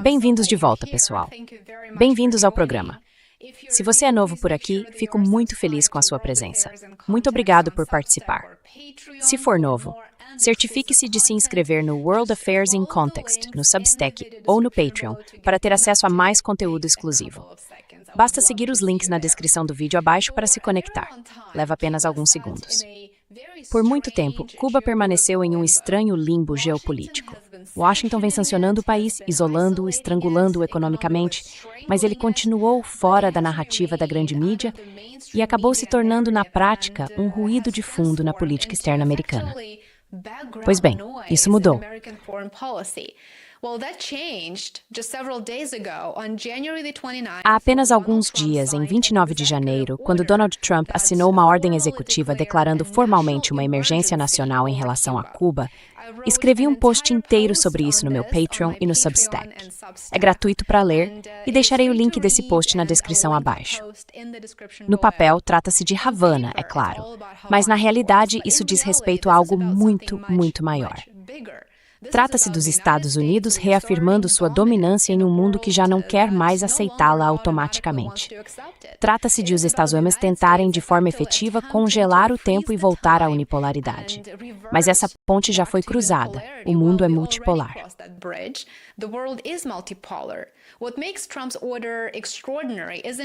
Bem-vindos de volta, pessoal. Bem-vindos ao programa. Se você é novo por aqui, fico muito feliz com a sua presença. Muito obrigado por participar. Se for novo, certifique-se de se inscrever no World Affairs in Context, no Substack ou no Patreon, para ter acesso a mais conteúdo exclusivo. Basta seguir os links na descrição do vídeo abaixo para se conectar. Leva apenas alguns segundos. Por muito tempo, Cuba permaneceu em um estranho limbo geopolítico. Washington vem sancionando o país, isolando-o, estrangulando-o economicamente, mas ele continuou fora da narrativa da grande mídia e acabou se tornando, na prática, um ruído de fundo na política externa americana. Pois bem, isso mudou. Há apenas alguns dias, em 29 de janeiro, quando Donald Trump assinou uma ordem executiva declarando formalmente uma emergência nacional em relação a Cuba, escrevi um post inteiro sobre isso no meu Patreon e no Substack. É gratuito para ler e deixarei o link desse post na descrição abaixo. No papel, trata-se de Havana, é claro, mas na realidade isso diz respeito a algo muito, muito maior. Trata-se dos Estados Unidos reafirmando sua dominância em um mundo que já não quer mais aceitá-la automaticamente. Trata-se de os Estados Unidos tentarem de forma efetiva congelar o tempo e voltar à unipolaridade. Mas essa ponte já foi cruzada. O mundo é multipolar.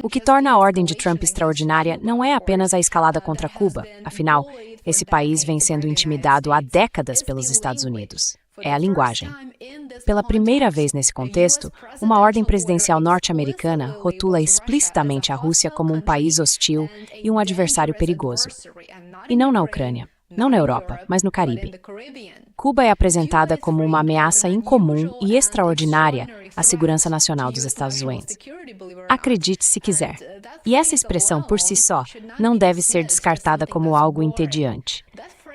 O que torna a ordem de Trump extraordinária não é apenas a escalada contra Cuba. Afinal, esse país vem sendo intimidado há décadas pelos Estados Unidos. É a linguagem. Pela primeira vez nesse contexto, uma ordem presidencial norte-americana rotula explicitamente a Rússia como um país hostil e um adversário perigoso. E não na Ucrânia, não na Europa, mas no Caribe. Cuba é apresentada como uma ameaça incomum e extraordinária à segurança nacional dos Estados Unidos. Acredite se quiser. E essa expressão, por si só, não deve ser descartada como algo entediante.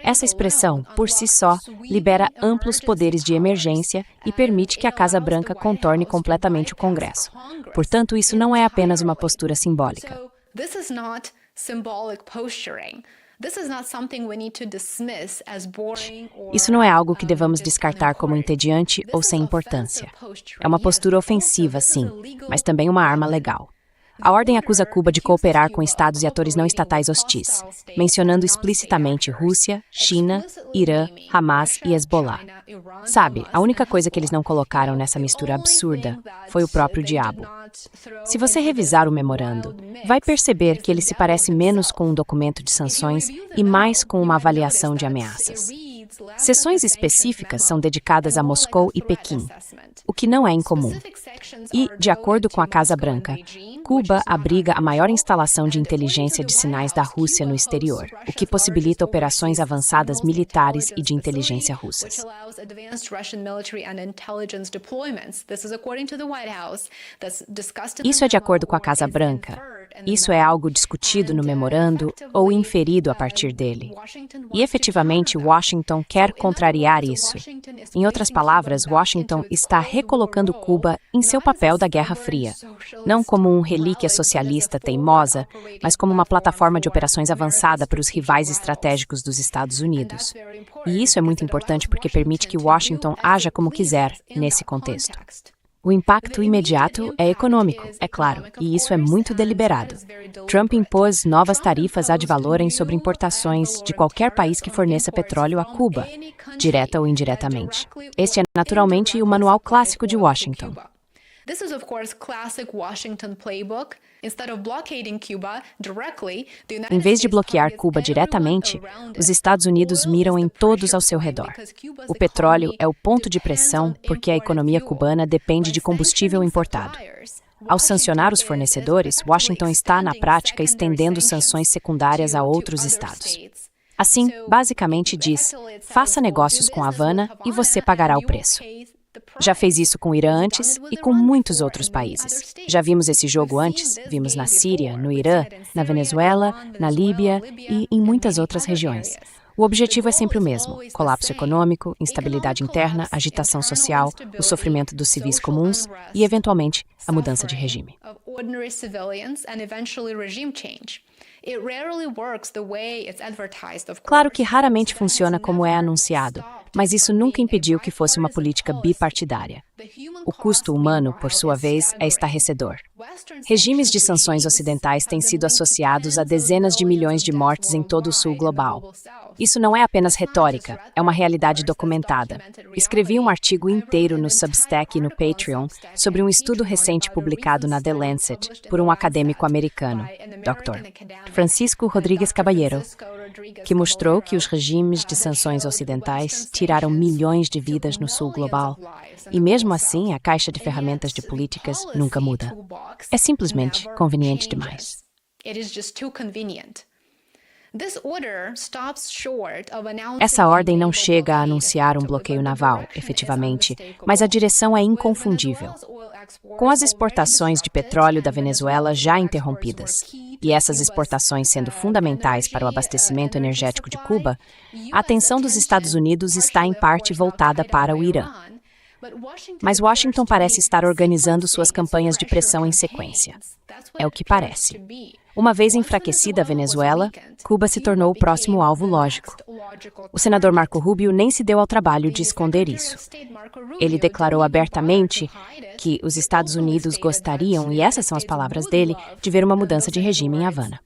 Essa expressão, por si só, libera amplos poderes de emergência e permite que a Casa Branca contorne completamente o Congresso. Portanto, isso não é apenas uma postura simbólica. Isso não é algo que devamos descartar como entediante ou sem importância. É uma postura ofensiva, sim, mas também uma arma legal. A ordem acusa Cuba de cooperar com estados e atores não estatais hostis, mencionando explicitamente Rússia, China, Irã, Hamas e Hezbollah. Sabe, a única coisa que eles não colocaram nessa mistura absurda foi o próprio diabo. Se você revisar o memorando, vai perceber que ele se parece menos com um documento de sanções e mais com uma avaliação de ameaças. Seções específicas são dedicadas a Moscou e Pequim, o que não é incomum. E, de acordo com a Casa Branca, Cuba abriga a maior instalação de inteligência de sinais da Rússia no exterior, o que possibilita operações avançadas militares e de inteligência russas. Isso é de acordo com a Casa Branca. Isso é algo discutido no memorando ou inferido a partir dele. E, efetivamente, Washington quer contrariar isso. Em outras palavras, Washington está recolocando Cuba em seu papel da Guerra Fria, não como uma relíquia socialista teimosa, mas como uma plataforma de operações avançada para os rivais estratégicos dos Estados Unidos. E isso é muito importante porque permite que Washington haja como quiser nesse contexto. O impacto imediato é econômico, é claro, e isso é muito deliberado. Trump impôs novas tarifas ad valorem sobre importações de qualquer país que forneça petróleo a Cuba, direta ou indiretamente. Este é naturalmente o manual clássico de Washington. This is, of course, classic Washington playbook. Instead of blockading Cuba directly, the United Em vez de States bloquear targets Cuba diretamente, everyone around os it. Estados Unidos Oil miram is em the todos pressure ao seu point redor. because Cuba's O petróleo economy é o ponto de depends pressão on porque a imported economia fuel. cubana depende By de combustível sanctioning importado. suppliers, Ao sancionar os Washington is fornecedores, effectively Washington está, na extending prática, secondary estendendo sanctions sanções secundárias a to outros other estados. states. Assim, So, basicamente diz, effectively it says, faça well, do negócios com business Havana with e você Havana pagará and o you will preço. pay the price. Já fez isso com o Irã It's done antes it with e com Iran muitos before outros and many países. other states. Já vimos esse jogo We've antes, seen this vimos na game Síria, before. no We've Irã, seen it in na Syria, Venezuela, Iran, na Venezuela, Líbia Libya, e em and muitas many outras other regiões. areas. O objetivo é sempre o mesmo: colapso econômico, instabilidade interna, agitação social, o sofrimento dos civis comuns e, eventualmente, a mudança de regime. Claro que raramente funciona como é anunciado, mas isso nunca impediu que fosse uma política bipartidária. O custo humano, por sua vez, é estarrecedor. Regimes de sanções ocidentais têm sido associados a dezenas de milhões de mortes em todo o sul global. Isso não é apenas retórica, é uma realidade documentada. Escrevi um artigo inteiro no Substack e no Patreon sobre um estudo recente publicado na The Lancet por um acadêmico americano, Dr. Francisco Rodrigues Caballero, que mostrou que os regimes de sanções ocidentais tiraram milhões de vidas no sul global. E mesmo assim, a caixa de ferramentas de políticas nunca muda. É simplesmente conveniente demais. Essa ordem não chega a anunciar um bloqueio naval, efetivamente, mas a direção é inconfundível. Com as exportações de petróleo da Venezuela já interrompidas, e essas exportações sendo fundamentais para o abastecimento energético de Cuba, a atenção dos Estados Unidos está em parte voltada para o Irã. Mas Washington parece estar organizando suas campanhas de pressão em sequência. É o que parece. Uma vez enfraquecida a Venezuela, Cuba se tornou o próximo alvo lógico. O senador Marco Rubio nem se deu ao trabalho de esconder isso. Ele declarou abertamente que os Estados Unidos gostariam, e essas são as palavras dele, de ver uma mudança de regime em Havana.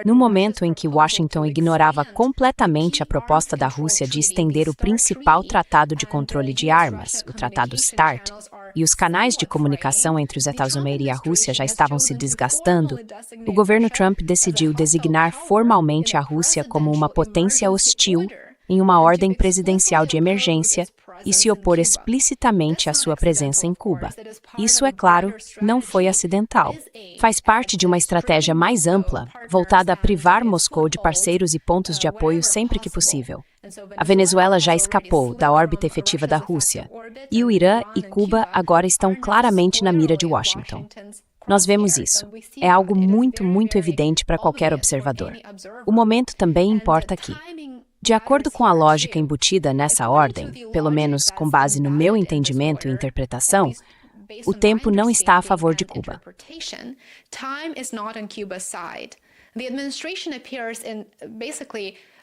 No momento em que Washington ignorava completamente a proposta da Rússia de estender o principal tratado de controle de armas, o Tratado START, e os canais de comunicação entre os Estados Unidos e a Rússia já estavam se desgastando, o governo Trump decidiu designar formalmente a Rússia como uma potência hostil em uma ordem presidencial de emergência e se opor explicitamente à sua presença em Cuba. Isso, é claro, não foi acidental. Faz parte de uma estratégia mais ampla, voltada a privar Moscou de parceiros e pontos de apoio sempre que possível. A Venezuela já escapou da órbita efetiva da Rússia, e o Irã e Cuba agora estão claramente na mira de Washington. Nós vemos isso. É algo muito, muito evidente para qualquer observador. O momento também importa aqui. De acordo com a lógica embutida nessa ordem, pelo menos com base no meu entendimento e interpretação, o tempo não está a favor de Cuba.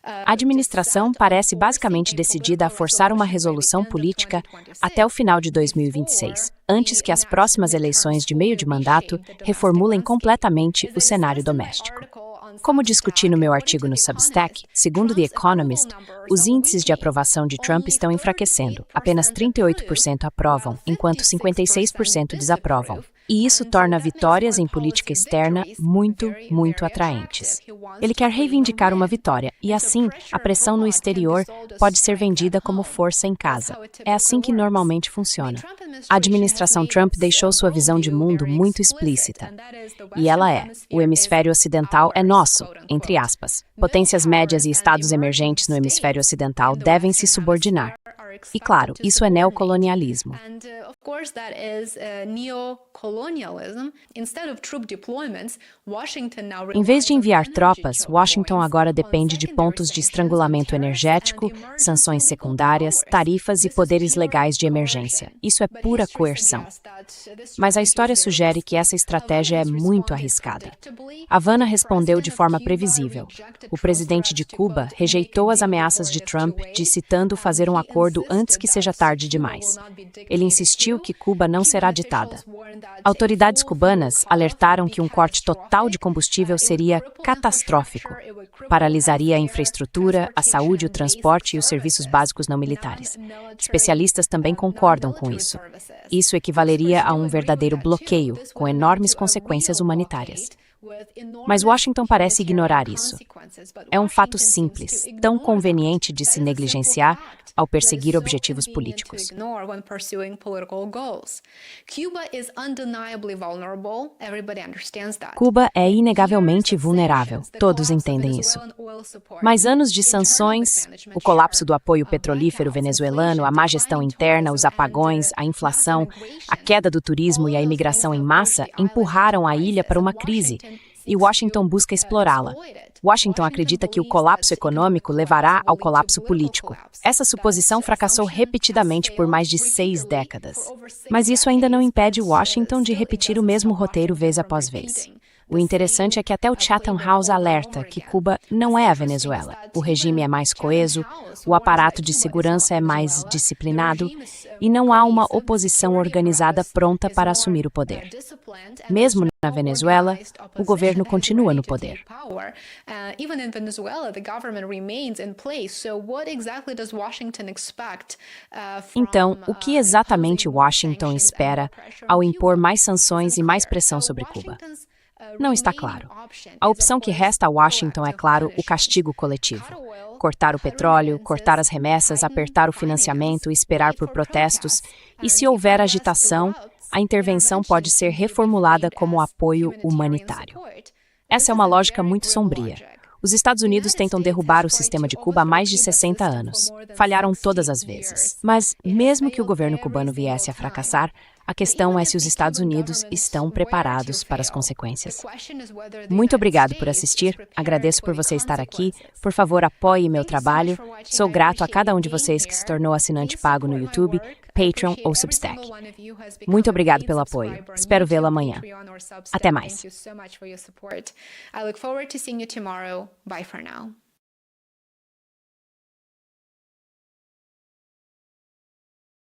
A administração parece basicamente decidida a forçar uma resolução política até o final de 2026, antes que as próximas eleições de meio de mandato reformulem completamente o cenário doméstico. Como discuti no meu artigo no Substack, segundo The Economist, os índices de aprovação de Trump estão enfraquecendo. Apenas 38% aprovam, enquanto 56% desaprovam. E isso torna vitórias em política externa muito, muito atraentes. Ele quer reivindicar uma vitória, e assim, a pressão no exterior pode ser vendida como força em casa. É assim que normalmente funciona. A administração Trump deixou sua visão de mundo muito explícita. E ela é: o hemisfério ocidental é nosso, entre aspas. Potências médias e estados emergentes no hemisfério ocidental devem se subordinar. E claro, isso é neocolonialismo. Em vez de enviar tropas, Washington agora depende de pontos de estrangulamento energético, sanções secundárias, tarifas e poderes legais de emergência. Isso é pura coerção. Mas a história sugere que essa estratégia é muito arriscada. Havana respondeu de forma previsível. O presidente de Cuba rejeitou as ameaças de Trump de citando fazer um acordo antes que seja tarde demais. Ele insistiu que Cuba não será ditada. Autoridades cubanas alertaram que um corte total de combustível seria catastrófico. Paralisaria a infraestrutura, a saúde, o transporte e os serviços básicos não militares. Especialistas também concordam com isso. Isso equivaleria a um verdadeiro bloqueio, com enormes consequências humanitárias. Mas Washington parece ignorar isso. É um fato simples, tão conveniente de se negligenciar, ao perseguir objetivos políticos. Cuba é inegavelmente vulnerável, todos entendem isso. Mas anos de sanções, o colapso do apoio petrolífero venezuelano, a má gestão interna, os apagões, a inflação, a queda do turismo e a imigração em massa empurraram a ilha para uma crise, e Washington busca explorá-la. Washington acredita que o colapso econômico levará ao colapso político. Essa suposição fracassou repetidamente por mais de 6 décadas. Mas isso ainda não impede Washington de repetir o mesmo roteiro vez após vez. O interessante é que até o Chatham House alerta que Cuba não é a Venezuela. O regime é mais coeso, o aparato de segurança é mais disciplinado e não há uma oposição organizada pronta para assumir o poder. Mesmo na Venezuela, o governo continua no poder. Então, o que exatamente Washington espera ao impor mais sanções e mais pressão sobre Cuba? Não está claro. A opção que resta a Washington é, claro, o castigo coletivo. Cortar o petróleo, cortar as remessas, apertar o financiamento, esperar por protestos. E se houver agitação, a intervenção pode ser reformulada como apoio humanitário. Essa é uma lógica muito sombria. Os Estados Unidos tentam derrubar o sistema de Cuba há mais de 60 anos. Falharam todas as vezes. Mas, mesmo que o governo cubano viesse a fracassar, a questão é se os Estados Unidos estão preparados para as consequências. Muito obrigado por assistir, agradeço por você estar aqui, por favor apoie meu trabalho, sou grato a cada um de vocês que se tornou assinante pago no YouTube, Patreon ou Substack. Muito obrigado pelo apoio, espero vê-lo amanhã. Até mais. I look forward to seeing you tomorrow. Bye for now.